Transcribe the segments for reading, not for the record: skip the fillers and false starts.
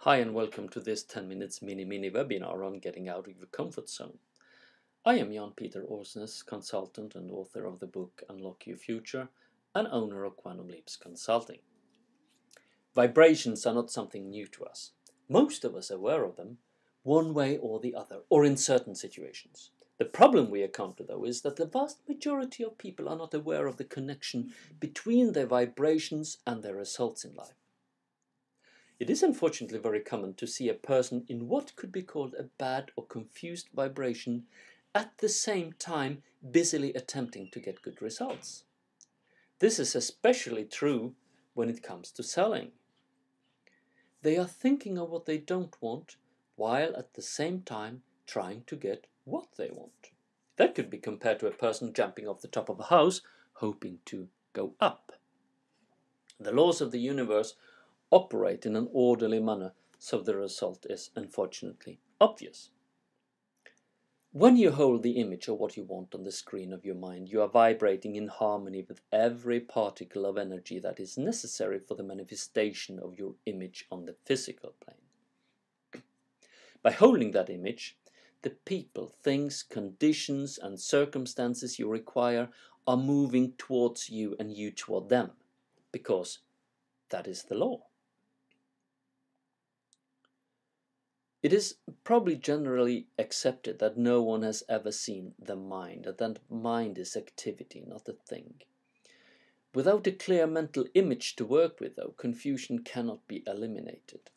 Hi and welcome to this 10 minutes mini webinar on getting out of your comfort zone. I am Jan Peter Orsnes, consultant and author of the book Unlock Your Future and owner of Quantum Leaps Consulting. Vibrations are not something new to us. Most of us are aware of them, one way or the other, or in certain situations. The problem we encounter, though, is that the vast majority of people are not aware of the connection between their vibrations and their results in life. It is unfortunately very common to see a person in what could be called a bad or confused vibration at the same time busily attempting to get good results. This is especially true when it comes to selling. They are thinking of what they don't want while at the same time trying to get what they want. That could be compared to a person jumping off the top of a house hoping to go up. The laws of the universe operate in an orderly manner, so the result is unfortunately obvious. When you hold the image of what you want on the screen of your mind, you are vibrating in harmony with every particle of energy that is necessary for the manifestation of your image on the physical plane. By holding that image, the people, things, conditions, and circumstances you require are moving towards you and you toward them, because that is the law. It is probably generally accepted that no one has ever seen the mind, that the mind is activity, not a thing. Without a clear mental image to work with, though, confusion cannot be eliminated.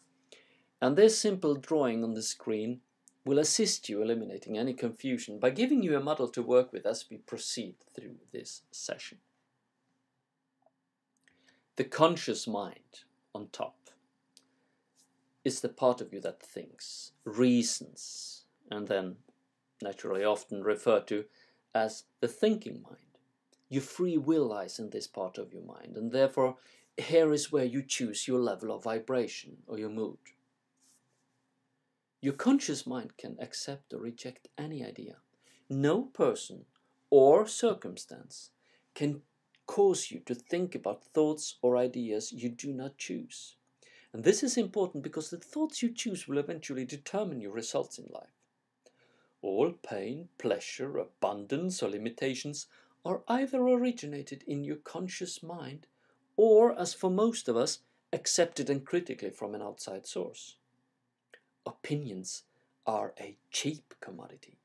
And this simple drawing on the screen will assist you eliminating any confusion by giving you a model to work with as we proceed through this session. The conscious mind on top is the part of you that thinks, reasons, and then naturally often referred to as the thinking mind. Your free will lies in this part of your mind, and therefore here is where you choose your level of vibration or your mood. Your conscious mind can accept or reject any idea. No person or circumstance can cause you to think about thoughts or ideas you do not choose. And this is important because the thoughts you choose will eventually determine your results in life. All pain, pleasure, abundance, or limitations are either originated in your conscious mind or, as for most of us, accepted and critically from an outside source. Opinions are a cheap commodity.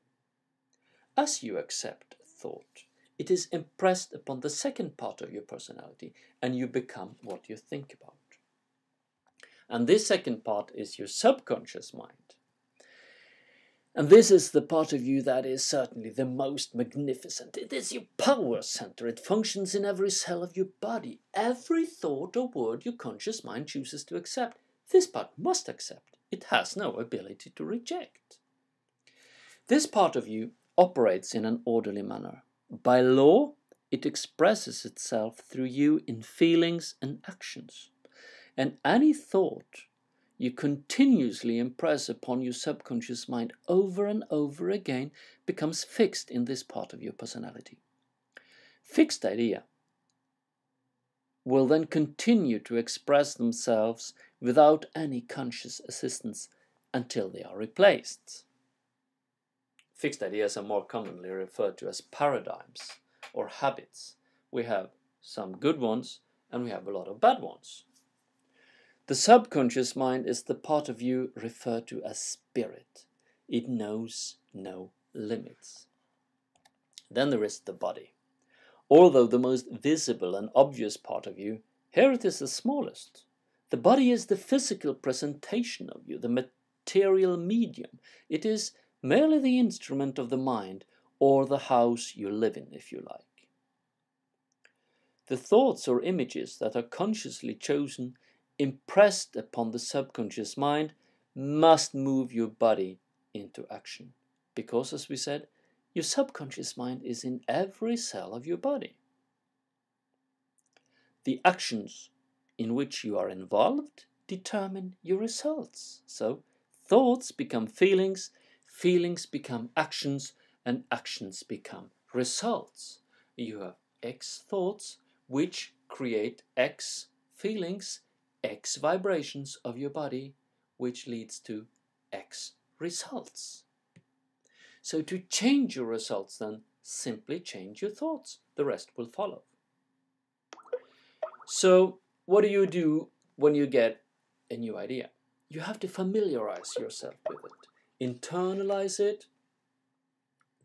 As you accept thought, it is impressed upon the second part of your personality and you become what you think about. And this second part is your subconscious mind. And this is the part of you that is certainly the most magnificent. It is your power center. It functions in every cell of your body. Every thought or word your conscious mind chooses to accept, this part must accept. It has no ability to reject. This part of you operates in an orderly manner. By law, it expresses itself through you in feelings and actions. And any thought you continuously impress upon your subconscious mind over and over again becomes fixed in this part of your personality. Fixed idea will then continue to express themselves without any conscious assistance until they are replaced. Fixed ideas are more commonly referred to as paradigms or habits. We have some good ones and we have a lot of bad ones. The subconscious mind is the part of you referred to as spirit. It knows no limits. Then there is the body. Although the most visible and obvious part of you, here it is the smallest. The body is the physical presentation of you, the material medium. It is merely the instrument of the mind, or the house you live in, if you like. The thoughts or images that are consciously chosen impressed upon the subconscious mind must move your body into action. Because, as we said, your subconscious mind is in every cell of your body. The actions in which you are involved determine your results. So, thoughts become feelings, feelings become actions, and actions become results. You have X thoughts, which create X feelings, X vibrations of your body, which leads to X results. So to change your results, then simply change your thoughts. The rest will follow. So what do you do when you get a new idea? You have to familiarize yourself with it, internalize it,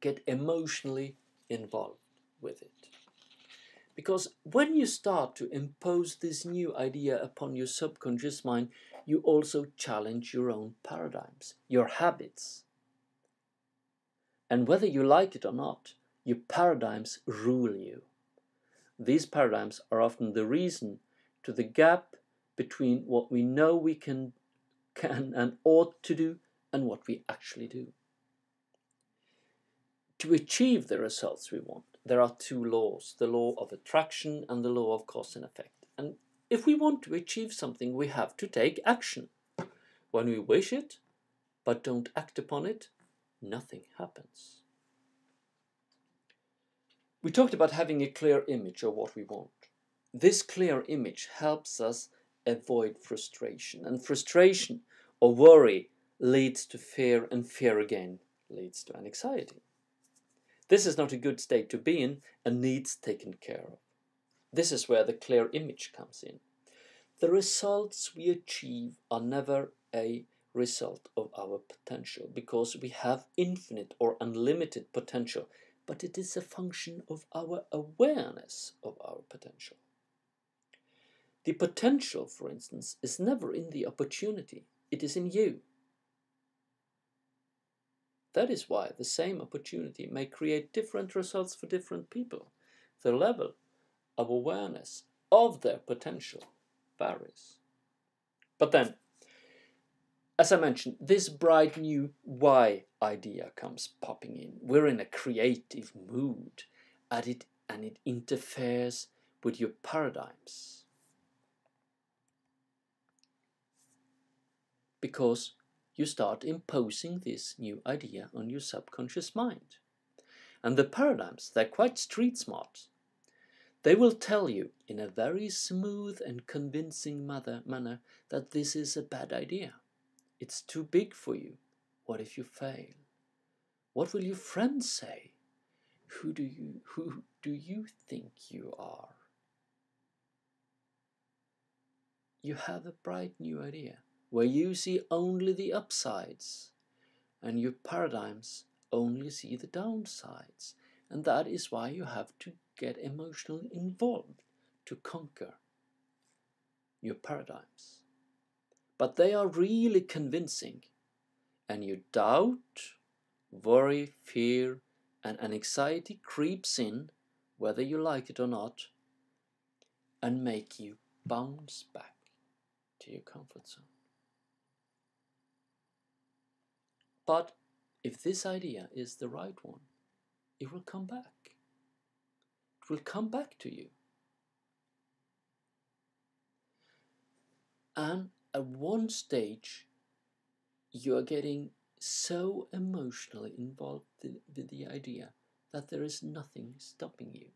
get emotionally involved with it. Because when you start to impose this new idea upon your subconscious mind, you also challenge your own paradigms, your habits. And whether you like it or not, your paradigms rule you. These paradigms are often the reason to the gap between what we know we can and ought to do and what we actually do. To achieve the results we want, there are two laws, the law of attraction and the law of cause and effect. And if we want to achieve something, we have to take action. When we wish it, but don't act upon it, nothing happens. We talked about having a clear image of what we want. This clear image helps us avoid frustration, and frustration or worry leads to fear, and fear again leads to anxiety. This is not a good state to be in and needs taken care of. This is where the clear image comes in. The results we achieve are never a result of our potential, because we have infinite or unlimited potential, but it is a function of our awareness of our potential. The potential, for instance, is never in the opportunity, it is in you. That is why the same opportunity may create different results for different people. The level of awareness of their potential varies. But then, as I mentioned, this bright new why idea comes popping in. We're in a creative mood, and it interferes with your paradigms. Because you start imposing this new idea on your subconscious mind. And the paradigms, they're quite street smart. They will tell you in a very smooth and convincing manner that this is a bad idea. It's too big for you. What if you fail? What will your friends say? Who do you think you are? You have a bright new idea where you see only the upsides and your paradigms only see the downsides. And that is why you have to get emotionally involved to conquer your paradigms. But they are really convincing, and your doubt, worry, fear, and anxiety creeps in, whether you like it or not, and make you bounce back to your comfort zone. But if this idea is the right one, it will come back. It will come back to you. And at one stage, you are getting so emotionally involved with the idea that there is nothing stopping you.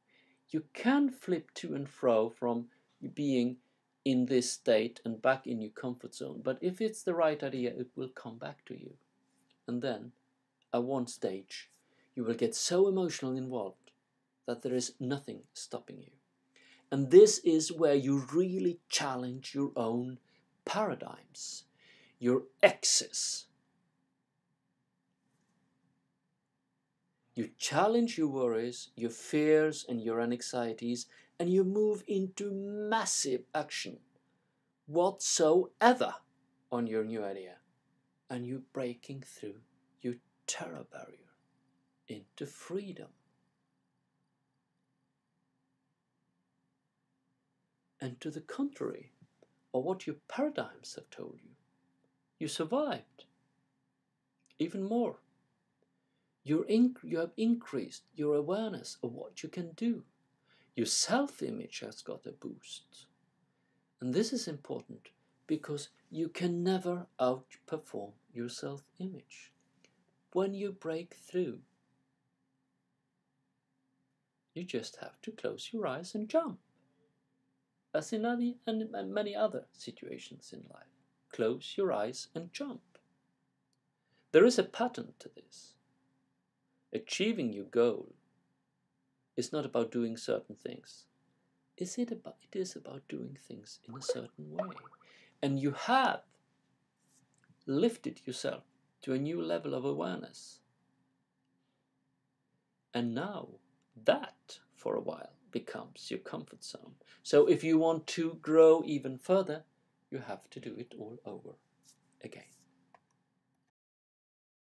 You can flip to and fro from being in this state and back in your comfort zone, but if it's the right idea, it will come back to you. And then, at one stage, you will get so emotionally involved that there is nothing stopping you. And this is where you really challenge your own paradigms, your X's. You challenge your worries, your fears, and your anxieties, and you move into massive action whatsoever on your new idea. And you're breaking through your terror barrier into freedom. And to the contrary of what your paradigms have told you, you survived. Even more, you have increased your awareness of what you can do. Your self-image has got a boost. And this is important because you can never outperform your self-image. When you break through, you just have to close your eyes and jump. As in many other situations in life. close your eyes and jump. There is a pattern to this. Achieving your goal is not about doing certain things. It is about doing things in a certain way. And you have lifted yourself to a new level of awareness. And now that, for a while, becomes your comfort zone. So if you want to grow even further, you have to do it all over again.